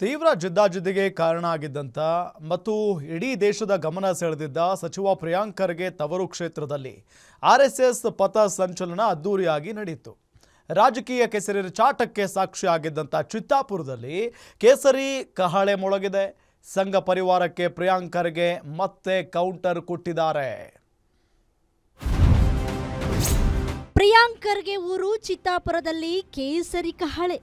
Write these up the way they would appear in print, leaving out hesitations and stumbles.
ತೀವ್ರ ಜಿದ್ದಾಜಿದ್ದಿಗೆ ಕಾರಣ ಆಗಿದ್ದಂತ ಮತ್ತು ಇಡೀ ದೇಶದ ಗಮನ ಸೆಳೆದಿದ್ದ ಸಚಿವ ಪ್ರಿಯಾಂಕ್ ಖರ್ಗೆ ತವರು ಕ್ಷೇತ್ರದಲ್ಲಿ ಆರ್ಎಸ್ಎಸ್ ಪಥ ಸಂಚಲನ ಅದ್ದೂರಿಯಾಗಿ ನಡೆಯಿತು. ರಾಜಕೀಯ ಕೆಸರಿನ ಚಾಟಕ್ಕೆ ಸಾಕ್ಷಿಯಾಗಿದ್ದಂತ ಚಿತ್ತಾಪುರದಲ್ಲಿ ಕೇಸರಿ ಕಹಳೆ ಮೊಳಗಿದೆ. ಸಂಘ ಪರಿವಾರಕ್ಕೆ ಪ್ರಿಯಾಂಕ್ ಖರ್ಗೆ ಮತ್ತೆ ಕೌಂಟರ್ ಕೊಟ್ಟಿದ್ದಾರೆ. ಪ್ರಿಯಾಂಕ್ ಖರ್ಗೆ ಊರು ಚಿತ್ತಾಪುರದಲ್ಲಿ ಕೇಸರಿ ಕಹಳೆ.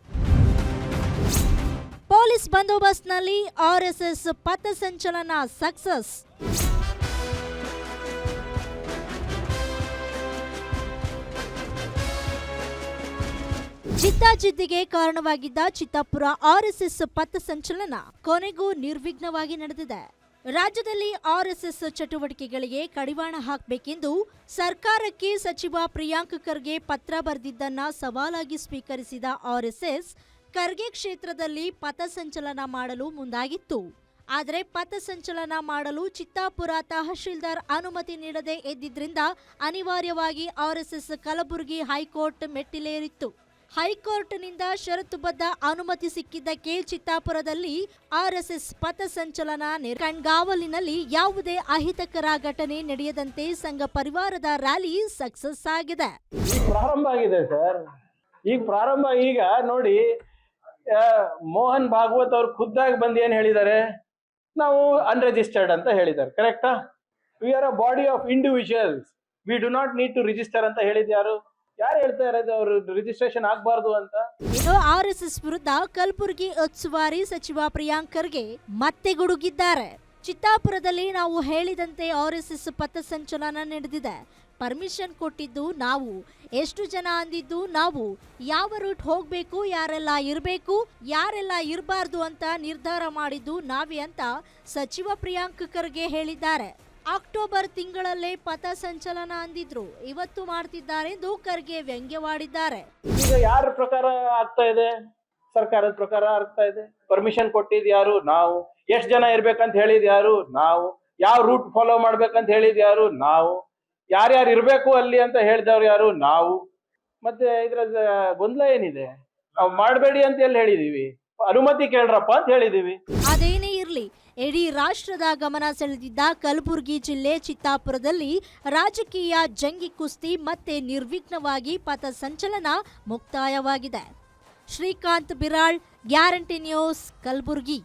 ಪೊಲೀಸ್ ಬಂದೋಬಸ್ತ್ನಲ್ಲಿ ಆರ್ಎಸ್ಎಸ್ ಪಥಸಂಚಲನ ಸಕ್ಸಸ್. ಜಿದ್ದಾಜಿದ್ದಿಗೆ ಕಾರಣವಾಗಿದ್ದ ಚಿತ್ತಾಪುರ ಆರ್ಎಸ್ಎಸ್ ಪಥಸಂಚಲನ ಕೊನೆಗೂ ನಿರ್ವಿಘ್ನವಾಗಿ ನಡೆದಿದೆ. ರಾಜ್ಯದಲ್ಲಿ ಆರ್ಎಸ್ಎಸ್ ಚಟುವಟಿಕೆಗಳಿಗೆ ಕಡಿವಾಣ ಹಾಕಬೇಕೆಂದು ಸರ್ಕಾರಕ್ಕೆ ಸಚಿವ ಪ್ರಿಯಾಂಕ್ ಖರ್ಗೆ ಪತ್ರ ಬರೆದಿದ್ದನ್ನ ಸವಾಲಾಗಿ ಸ್ವೀಕರಿಸಿದ ಆರ್ಎಸ್ಎಸ್ ಖರ್ಗೆ ಕ್ಷೇತ್ರದಲ್ಲಿ ಪಥಸಂಚಲನ ಮಾಡಲು ಮುಂದಾಗಿತ್ತು. ಆದರೆ ಪಥಸಂಚಲನ ಮಾಡಲು ಚಿತ್ತಾಪುರ ತಹಶೀಲ್ದಾರ್ ಅನುಮತಿ ನೀಡದೆ ಇದ್ದಿದ್ರಿಂದ ಅನಿವಾರ್ಯವಾಗಿ ಆರ್ಎಸ್ಎಸ್ ಕಲಬುರಗಿ ಹೈಕೋರ್ಟ್ ಮೆಟ್ಟಿಲೇರಿತ್ತು. ಹೈಕೋರ್ಟ್ನಿಂದ ಷರತ್ತುಬದ್ಧ ಅನುಮತಿ ಸಿಕ್ಕಿದ್ದಕ್ಕೆ ಚಿತ್ತಾಪುರದಲ್ಲಿ ಆರ್ಎಸ್ಎಸ್ ಪಥಸಂಚಲನ ಕಣ್ಗಾವಲಿನಲ್ಲಿ ಯಾವುದೇ ಅಹಿತಕರ ಘಟನೆ ನಡೆಯದಂತೆ ಸಂಘ ಪರಿವಾರದ ರ್ಯಾಲಿ ಸಕ್ಸಸ್ ಆಗಿದೆ. ಪ್ರಾರಂಭ ಆಗಿದೆ ಸರ್. ಈಗ ನೋಡಿ, ಮೋಹನ್ ಭಾಗವತ್ ಅವ್ರು ಖುದ್ದಾಗಿ ಬಂದು ಏನ್ ಹೇಳಿದ್ದಾರೆ, ನಾವು ಅನ್ರಿಜಿಸ್ಟರ್ಡ್ ಅಂತ ಹೇಳಿದ್ದಾರೆ. ಕರೆಕ್ಟಾ? We are a body of individuals, we do not need to register ಅಂತ ಹೇಳಿದ್ ಯಾರು ಹೇಳ್ತಾ ಇರೋದು? ಅವರು ರಿಜಿಸ್ಟ್ರೇಷನ್ ಆಗಬಾರ್ದು ಅಂತ. ಇನ್ನು ಆರ್ಎಸ್ಎಸ್ ವಿರುದ್ಧ ಕಲಬುರಗಿ ಉಸ್ತುವಾರಿ ಸಚಿವ ಪ್ರಿಯಾಂಕ್ ಖರ್ಗೆ ಮತ್ತೆ ಗುಡುಗಿದ್ದಾರೆ. ಚಿತ್ತಾಪುರದಲ್ಲಿ ನಾವು ಹೇಳಿದಂತೆ ಆರ್ಎಸ್ಎಸ್ ಪಥಸಂಚಲನ ನಡೆದಿದೆ. ಪರ್ಮಿಷನ್ ಕೊಟ್ಟಿದ್ದು ನಾವು, ಎಷ್ಟು ಜನ ಅಂದಿದ್ದು ನಾವು, ಯಾವ ರೂಟ್ ಹೋಗಬೇಕು, ಯಾರೆಲ್ಲ ಇರಬೇಕು, ಯಾರೆಲ್ಲ ಇರಬಾರ್ದು ಅಂತ ನಿರ್ಧಾರ ಮಾಡಿದ್ದು ನಾವೇ ಅಂತ ಸಚಿವ ಪ್ರಿಯಾಂಕ್ ಖರ್ಗೆ ಹೇಳಿದ್ದಾರೆ. ಅಕ್ಟೋಬರ್ ತಿಂಗಳಲ್ಲೇ ಪಥಸಂಚಲನ ಅಂದಿದ್ರು, ಇವತ್ತು ಮಾಡ್ತಿದ್ದಾರೆ ಎಂದು ಖರ್ಗೆ ವ್ಯಂಗ್ಯವಾಡಿದ್ದಾರೆ. ಈಗ ಯಾರ ಪ್ರಕಾರ ಆಗ್ತಾ ಇದೆ? ಸರ್ಕಾರದ ಪ್ರಕಾರ ಆಗ್ತಾ ಇದೆ. ಪರ್ಮಿಷನ್ ಕೊಟ್ಟಿದ್ ಯಾರು? ನಾವು. ಎಷ್ಟು ಜನ ಇರ್ಬೇಕಂತ ಹೇಳಿದ್ ಯಾರು? ನಾವು. ಯಾವ ರೂಟ್ ಫಾಲೋ ಮಾಡ್ಬೇಕಂತ ಹೇಳಿದ್ ಯಾರು? ನಾವು. ಯಾರ್ಯಾರು ಇರ್ಬೇಕು ಅಲ್ಲಿ ಅಂತ ಹೇಳಿದವ್ರು ಯಾರು? ನಾವು. ಮತ್ತೆ ಇದ್ರ ಗೊಂದಲ ಏನಿದೆ? ನಾವು ಮಾಡಬೇಡಿ ಅಂತ ಎಲ್ಲಿ ಹೇಳಿದೀವಿ? ಅನುಮತಿ ಕೇಳ್ರಪ್ಪ ಅಂತ ಹೇಳಿದೀವಿ. ಅದೇನೇ ಇರ್ಲಿ, ಇಡೀ ರಾಷ್ಟ್ರದ ಗಮನ ಸೆಳೆದಿದ್ದ ಕಲಬುರಗಿ ಜಿಲ್ಲೆ ಚಿತ್ತಾಪುರದಲ್ಲಿ ರಾಜಕೀಯ ಜಂಗಿ ಕುಸ್ತಿ ಮತ್ತೆ ನಿರ್ವಿಘ್ನವಾಗಿ ಪಥಸಂಚಲನ ಮುಕ್ತಾಯವಾಗಿದೆ. Shrikant Biral, guarantee news, Kalaburagi.